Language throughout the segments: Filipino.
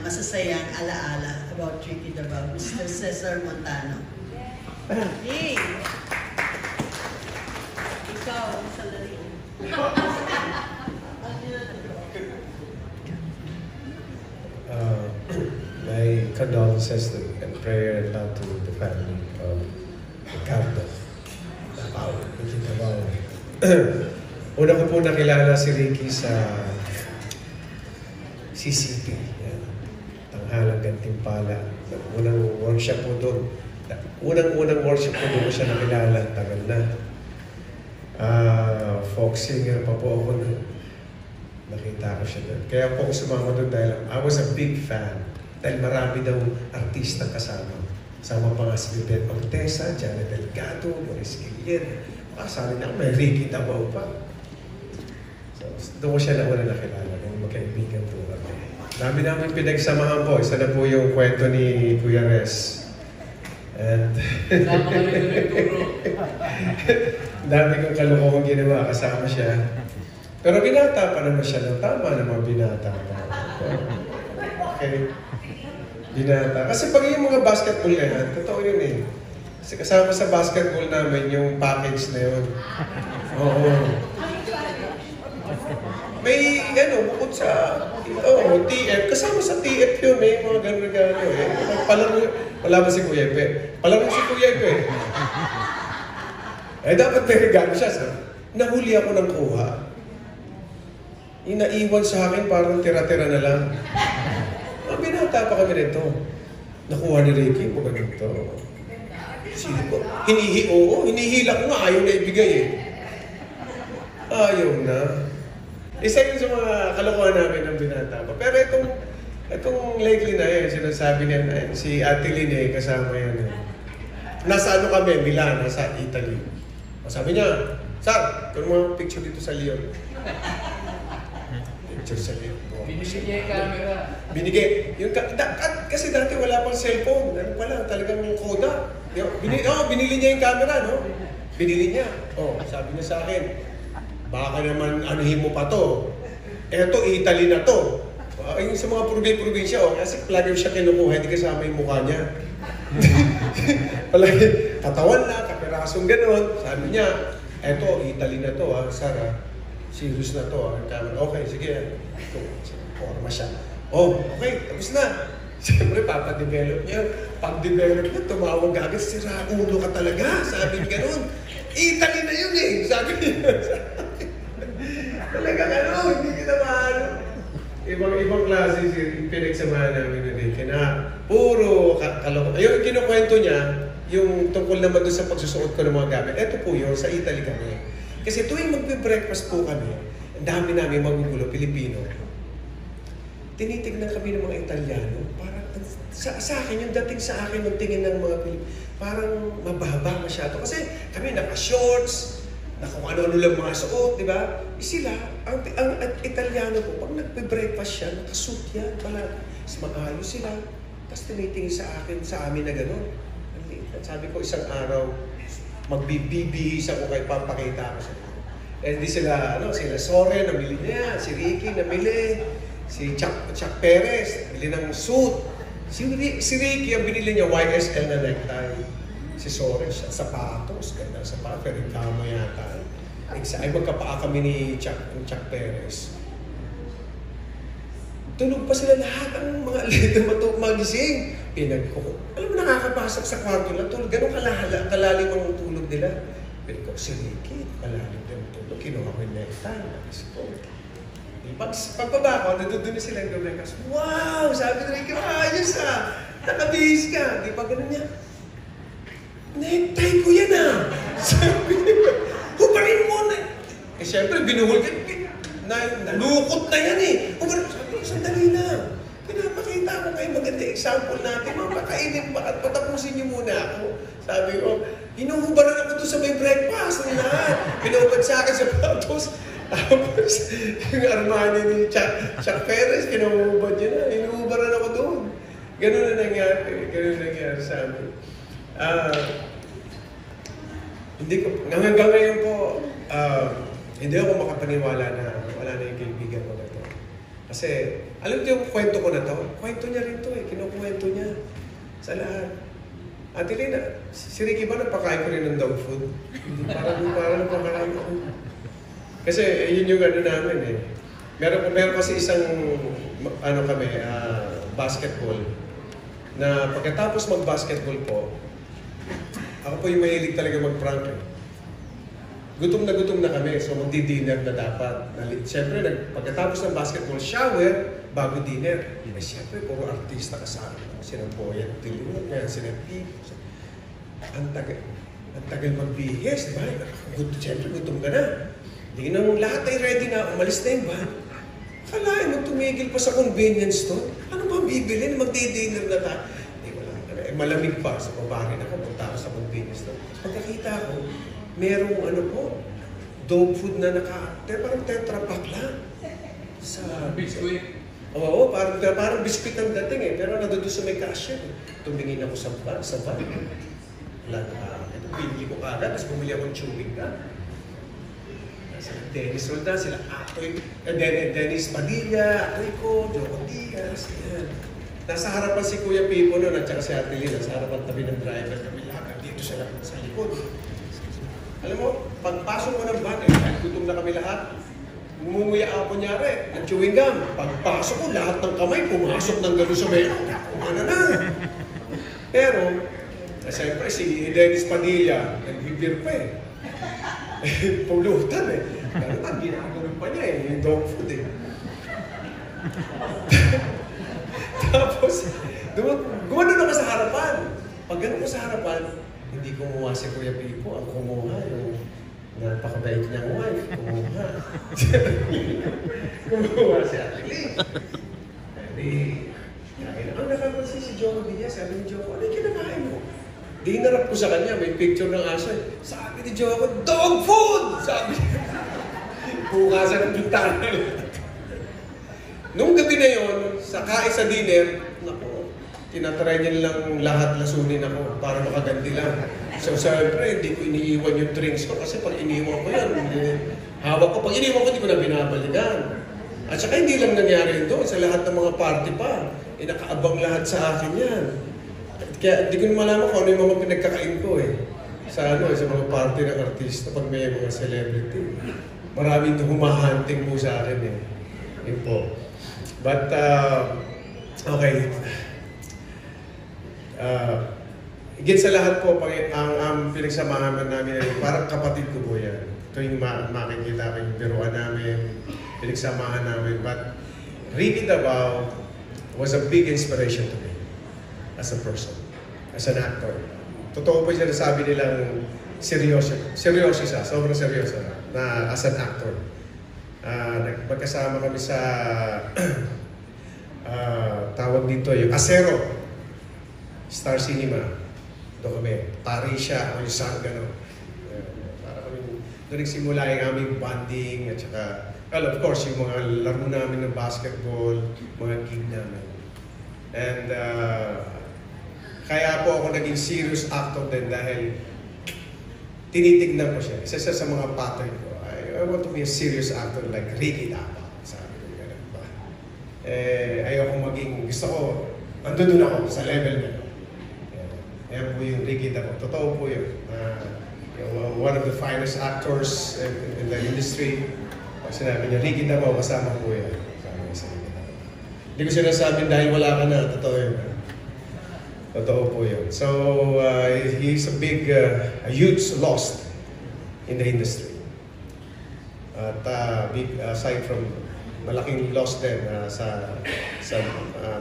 masasayang alaala about Ricky Dabao, Mr. Cesar Montano. Hey! Ikaw, sa lari. My condolences and prayer and love to the family of Ricardo Dabao, Ricky Dabao. Una ko po nakilala si Ricky sa CCP. Tanghalang Gantimpala. Unang workshop po doon. Unang workshop po doon ko siya nakilala. Tagal na. Folk singer pa po ako doon. Nakita ko siya doon. Kaya po ako sumama doon dahil I was a big fan. Dahil marami daw artista kasama. Sama pa nga si Bebet Ortesa, Janet Delgado, Maurice Guillen. Kasali na may Ricky Dabao pa. So, doon ko siya nauna nakilala. Nung magkaibigan po kami. Dami namin pinagsamahan po. Isa na po yung kwento ni Kuya Res. And dami kong kalokohang ginawa. Kasama siya. Pero binata pa naman siya. Tama naman binata pa. Okay. Binata. Kasi pag yung mga basketball na yan, totoo yun eh. Kasi kasama sa basketball namin yung package na yun. Oo. May bukod sa TF. Kasama sa TF yun, may mga gano'n-gano'n eh. Palaro, wala ba si Kuya Epe? Palaro si Kuya Epe. Dapat may regalo siya. Nahuli ako ng kuha. Inaiwan sa akin, parang tira-tira na lang. Binata pa kami nito. Nakuha ni Ricky, po ganito. Sino po? Hinihila ko nga, ayaw na ibigay eh. Ayaw na. Isa yun sa mga kalokohan namin ng binata pa. Pero itong lately na yun, sinasabi niya na si Ate Lynn eh, kasama yan eh. Nasa ano kami, Milan, nasa Italy. Sabi niya, Sir, kung mga picture dito sa Leon. Picture sa Leon. Binigay niya yung camera. Binigay. Kasi dati wala pang cellphone. Ano pala, talagang Kodak. Binili niya yung camera, no? Binili niya. Sabi niya sa akin, baka naman anuhin mo pa to. Eto, Italy na to. Yung sa mga probinsya, kasi palagi siya kinukuha, hindi kasama yung mukha niya. Palagi, katawan na, kapirasong gano'n. Sabi niya, eto, Italy na to, Sara. Serious na to, Okay, sige. Forma siya. Okay, tapos na. Siyempre, papadevelop niya. Pag-develop niya, tumawag agad, sira ulo ka talaga. Sabi niya gano'n. Italy na yun eh. Sabi niya. Talaga gano'n, hindi kita maano. Ibang klase pinagsamahan namin na din. Puro kaloko. Yung kinukwento niya, yung tungkol naman doon sa pagsusuot ko ng mga gamit. Ito po yun, sa Italy kami. Kasi tuwing magbe-breakfast po kami, ang dami namin magugulo, Pilipino. Tinitignan kami ng mga Italiano. Parang sa akin, yung dating sa akin, yung tingin ng mga Pilipino, parang mababa masyado. Kasi kami naka-shorts, kung ano-ano lang mga suot, di ba? Sila, ang Italiano po, pag nagbe-breakfast siya, nakasuot yan pala. Mas maayos sila. Tapos tinitingin sa akin, sa amin na gano'n. Sabi ko, isang araw, magbibihis ako kay papakita ko sa iyo. Eh di sila Soren, namili niya, si Ricky, namili, si Chuck Perez, namili ng suit. Si Ricky, ang binili niya, YSL na necktie. Si Soren, sapatos, ganda sapatos, pero kama yata. Ay, magkapaa kami ni Chuck Perez. Tulog pa sila lahat ang mga alito magising. Alam mo, nakakapasok sa kwarto lang. Tulog, ganun kalalim ang tulog nila. Pero ko, si Ricky, kalalim din ang tulog. Kinuha ko yung necktie. Pagpaba ko, doon na sila yung gabi. Wow! Sabi ni Ricky, ayos nakabihis ka. Di pa ganun niya. Necktie ko yan Sabi niya, hubarin mo na. Eh syempre, binuhol ka. Nalukot na yan Hubarin mo. Sandali na. Pinapakita ko kayo maganda example natin. Mapakainin ba at patapusin niyo muna ako. Sabi ko, hinuhubaran ako doon sa may breakfast ng lahat. Pinubad sa akin sa patos. Tapos, yung Armani ni Chuck Perez, kinuhubad niya na. Hinuhubaran ako doon. Ganun na nangyari sa amin. Hanggang ngayon po, hindi ako makapaniwala na wala na yung kaibigan ko na ito. Kasi, alam niyo yung kwento ko na to? Kwento niya Sa lahat. Ate Lina, si Ricky ba nagpakain ko rin ng dog food? Parang napakain ko. Kasi yun yung ano namin eh. Meron kasi isang basketball na pagkatapos mag-basketball po, ako po yung mahilig talaga mag-prank eh. Gutom na kami, so magdi-dinner na dapat. Siyempre, pagkatapos ng basketball shower, bago dinner. Eh, siyempre, puro artista kasama. Sina Boyet, Tilunod, sina Pete. Ang tagal magbihis, di ba? Siyempre, gutom ka na. Hindi na lahat ay ready na, umalis na yun ba? Kalahin mo, tumigil pa sa convenience store. Ano ba bibili? Magdi-dinner na tayo. Malamig pa, sa babarin ako, punta ako sa convenience store. Pagkakita ko, merong dog food na parang tetra pack lang. Sa biskuit. Oo, parang biskuit ang dating eh. Pero nandun sa may cashier. Tumingin ako sa van. Ito, pinili ko kagad. Tapos bumili akong chewing gum. Sila Dennis Roldan, sila Atoy, Dennis Padilla, Atoy ko, Joe Diaz, yan. Nasa harapan si Kuya Pipo noon at saka si Ate Lina, nasa harapan tabi ng driver, kami lahat dito sa likod. Alam mo, pagpasok mo ng van, gutom na kami lahat, umuwi ako kunyari, ng chewing gum. Pagpasok ko, lahat ng kamay, pumasok ng gano'n sa may, ano na. Pero, siyempre si Dennis Padilla, nagbibir pa eh. Pulutan eh. Ganun ang ginagawin pa niya eh, yung dog food eh. Tapos, gumanon ako sa harapan. Pag gano'n ko sa harapan, hindi kumuha si Kuya Pipo, ang kumuha yung napakabait niyang wife, kumuha. Kumuha si Ate Lee. Ang nakapansin si Joe Diaz, sabi ni Joe, ano yung kinakain mo? Dinarap ko sa kanya, may picture ng aso. Sabi ni Joe, dog food! Sabi niya. Bukasan ng bintana. Nung gabi na yon, sa dinner, naku, tinatry niya lang lahat lasunin ako para makaganti lang. So, siyempre, hindi ko iniiwan yung drinks ko kasi pag iniiwan ko yan, hawak ko. Pag iniiwan ko, hindi ko na binabalikan. At saka hindi lang nangyari doon sa lahat ng mga party pa. Nakaabang lahat sa akin yan. Kaya hindi ko malaman kung ano yung mga pinagkakain ko eh. Sa mga party ng artista pag may mga celebrity. Maraming humahunting po sa akin eh. Yun po. But, okay. Higit sa lahat po, ang pinagsamahan namin ay parang kapatid ko po yan. Ito yung makikita ko yung biruan namin, pinagsamahan namin. But Ricky Davao was a big inspiration to me as a person, as an actor. Totoo po yung sinasabi nilang seryoso siya, sobrang seryoso na as an actor. Magkasama kami sa tawag dito yung Acero, Star Cinema. Doon kami, pari siya, ako yung sang gano'n. Para kami, doon nagsimula yung aming bonding at saka, well, of course, yung mga laro namin ng basketball, mga gig namin. And kaya po ako naging serious actor din dahil tinitignan ko siya. Isa sa mga pattern ko. I want to be a serious actor like Ricky Davao. Sabi ko gano'n ba? Ayoko gusto ko, andun ako sa level na. Yan po yung Ricky Davao. Totoo po yun. One of the finest actors in the industry. Pag sinabi niya, Ricky Davao, kasama po yan. Sabi niya sa Ricky Davao. Hindi ko sinasabi dahil wala ka na. Totoo yun. Totoo po yun. So, he's a huge loss in the industry. At aside from malaking loss din sa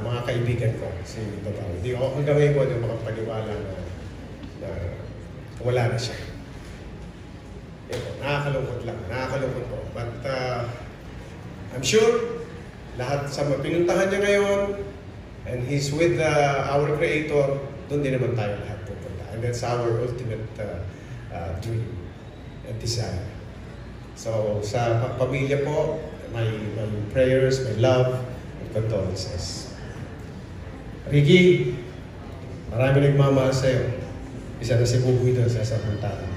mga kaibigan ko, si Davao. Hindi ako hanggang ngayon ko yung makapaniwala na wala na siya. Nakakalungkot lang, nakakalungkot po. But I'm sure lahat sa pinuntahan niya ngayon, and he's with our Creator, doon din naman tayo lahat pupunta. And that's our ultimate dream and desire. So sa pamilya po, my prayers, my love, and condolences. Ricky, marami nagmamahal sa'yo. Isa na si Buboy doon sa Sapuntana.